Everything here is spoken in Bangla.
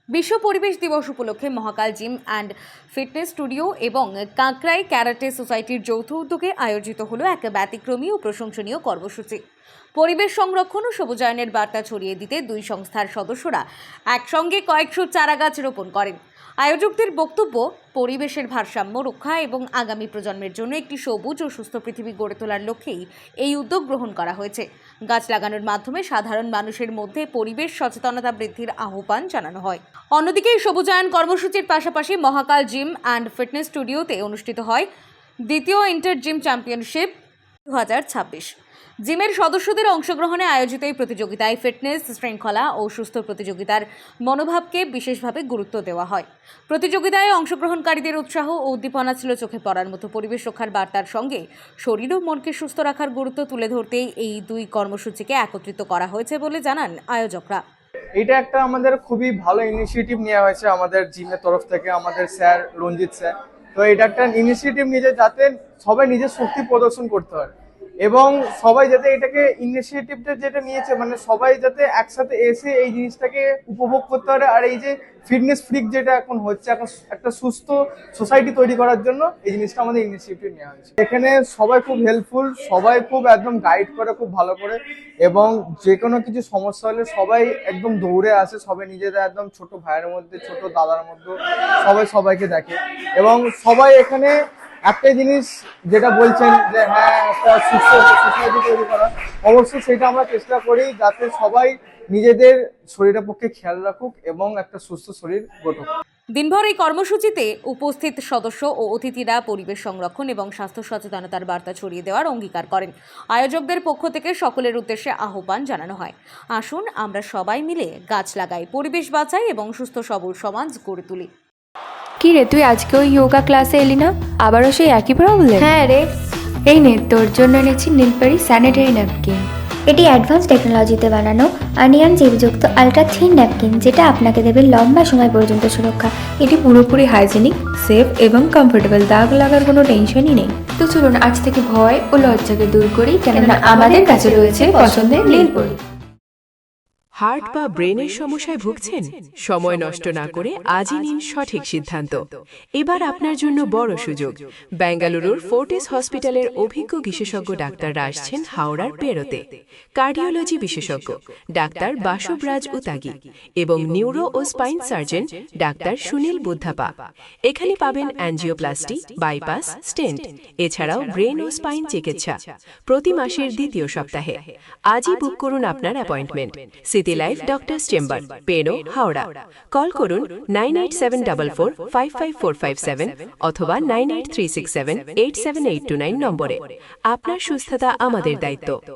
বিশ্ব পরিবেশ দিবস উপলক্ষে মহাকাল জিম অ্যান্ড ফিটনেস স্টুডিও এবং কাঁকড়াই ক্যারাটে সোসাইটির যৌথ উদ্যোগে আয়োজিত হলো এক ব্যতিক্রমী ও প্রশংসনীয় কর্মসূচি। পরিবেশ সংরক্ষণ ও সবুজায়নের বার্তা ছড়িয়ে দিতে দুই সংস্থার সদস্যরা একসঙ্গে কয়েকশো চারাগাছ রোপণ করেন। আয়োজকদের বক্তব্য, পরিবেশের ভারসাম্য রক্ষা এবং আগামী প্রজন্মের জন্য একটি সবুজ ও সুস্থ পৃথিবী গড়ে তোলার লক্ষ্যেই এই উদ্যোগ গ্রহণ করা হয়েছে। গাছ লাগানোর মাধ্যমে সাধারণ মানুষের মধ্যে পরিবেশ সচেতনতা বৃদ্ধির আহ্বান জানানো হয়। অন্যদিকে এই সবুজায়ন কর্মসূচির পাশাপাশি মহাকাল জিম অ্যান্ড ফিটনেস স্টুডিওতে অনুষ্ঠিত হয় দ্বিতীয় ইন্টার জিম চ্যাম্পিয়নশিপ 2026। জিমের সদস্যদের অংশগ্রহণে আয়োজিত এই প্রতিযোগিতায় ফিটনেস, শৃঙ্খলা ও সুস্থ প্রতিযোগিতার মনোভাবকে বিশেষভাবে গুরুত্ব দেওয়া হয়। প্রতিযোগিতায় অংশগ্রহণকারীদের উৎসাহ ও উদ্দীপনা ছিল চোখে পড়ার মতো। পরিবেশ রক্ষার বার্তার সঙ্গে শরীর ও মনকে সুস্থ রাখার গুরুত্ব তুলে ধরতেই এই দুই কর্মসূচিকে একত্রিত করা হয়েছে বলে জানান আয়োজকরা। এটা একটা আমাদের খুবই ভালো ইনিশিয়েটিভ নেওয়া হয়েছে আমাদের জিমের তরফ থেকে, আমাদের স্যার রঞ্জিত স্যার। তো এটা একটা ইনিশিয়েটিভ নিয়ে যাতে সবাই নিজের শক্তি প্রদর্শন করতে পারে এবং সবাই যাতে এটাকে ইনিশিয়েটিভটা যেটা নিয়েছে মানে সবাই যাতে একসাথে এসে এই জিনিসটাকে উপভোগ করতে পারে। আর এই যে ফিটনেস ফ্রিক যেটা এখন হচ্ছে, এখন একটা সুস্থ সোসাইটি তৈরি করার জন্য এই জিনিসটা আমাদের ইনিশিয়েটিভ নেওয়া হয়েছে। এখানে সবাই খুব হেল্পফুল, সবাই খুব একদম গাইড করে খুব ভালো করে, এবং যে কোনো কিছু সমস্যা হলে সবাই একদম দৌড়ে আসে। সবাই নিজেদের একদম ছোট ভাইয়ের মধ্যে, ছোট দাদার মধ্যে সবাই সবাইকে দেখে। এবং সবাই এখানে একটা জিনিস যেটা বলছেন যে হ্যাঁ একটা সুস্থ সোসাইটি তৈরি করা, অবশ্যই সেটা আমরা চেষ্টা করি যাতে সবাই নিজেদের শরীরের পক্ষে খেয়াল রাখুক এবং একটা সুস্থ শরীর গঠুক। দিনভর এই কর্মসূচিতে উপস্থিত সদস্য ও অতিথিরা পরিবেশ সংরক্ষণ এবং স্বাস্থ্য সচেতনতার বার্তা ছড়িয়ে দেওয়ার অঙ্গীকার করেন। আয়োজকদের পক্ষ থেকে সকলের উদ্দেশ্যে আহ্বান জানানো হয়, আসুন আমরা সবাই মিলে গাছ লাগাই, পরিবেশ বাঁচাই এবং সুস্থ সবল সমাজ গড়ে তুলি। কি রে, তুই আজকেও যোগা ক্লাসে এলি না? আবারও সেই একই প্রবলেম? হ্যাঁ রে, এই নে, তোর জন্য এনেছি নীলপরি স্যানিটারি ন্যাপকিন। এটি অ্যাডভান্স টেকনোলজিতে বানানো অনিয়ন জীবযুক্ত আলট্রা থিন ন্যাপকিন, যেটা আপনাকে দেবে লম্বা সময় পর্যন্ত সুরক্ষা। এটি পুরোপুরি হাইজেনিক, সেফ এবং কমফোর্টেবল। দাগ লাগার কোনো টেনশনই নেই। তো চলুন আজ থেকে ভয় ও লজ্জাকে দূর করি, কেননা আমাদের কাছে রয়েছে পছন্দের নীলপরি। হার্ট বা ব্রেনের সমস্যায় ভুগছেন? সময় নষ্ট না করে আজই নিন সঠিক সিদ্ধান্ত। এবার আপনার জন্য বড় সুযোগ। বেঙ্গালুরুর ফোর্টিস হসপিটালের অভিজ্ঞ বিশেষজ্ঞ ডাক্তাররা আসছেন হাওড়ার পেরোতে। কার্ডিওলজি বিশেষজ্ঞ ডাক্তার বাসবরাজ উতাগি এবং নিউরো ও spine surgeon doctor Sunil Buddhappa. এখানে পাবেন অ্যাঞ্জিওপ্লাস্টি, বাইপাস, স্টেন্ট, এছাড়াও ব্রেন ও স্পাইন চিকিৎসা প্রতি মাসের দ্বিতীয় সপ্তাহে। আজই বুক করুন আপনার appointment. City life doctors chamber, Pero, Howrah. Call করুন 9874455457 অথবা 9836787829 নম্বরে। আপনার সুস্থতা আমাদের দায়িত্ব।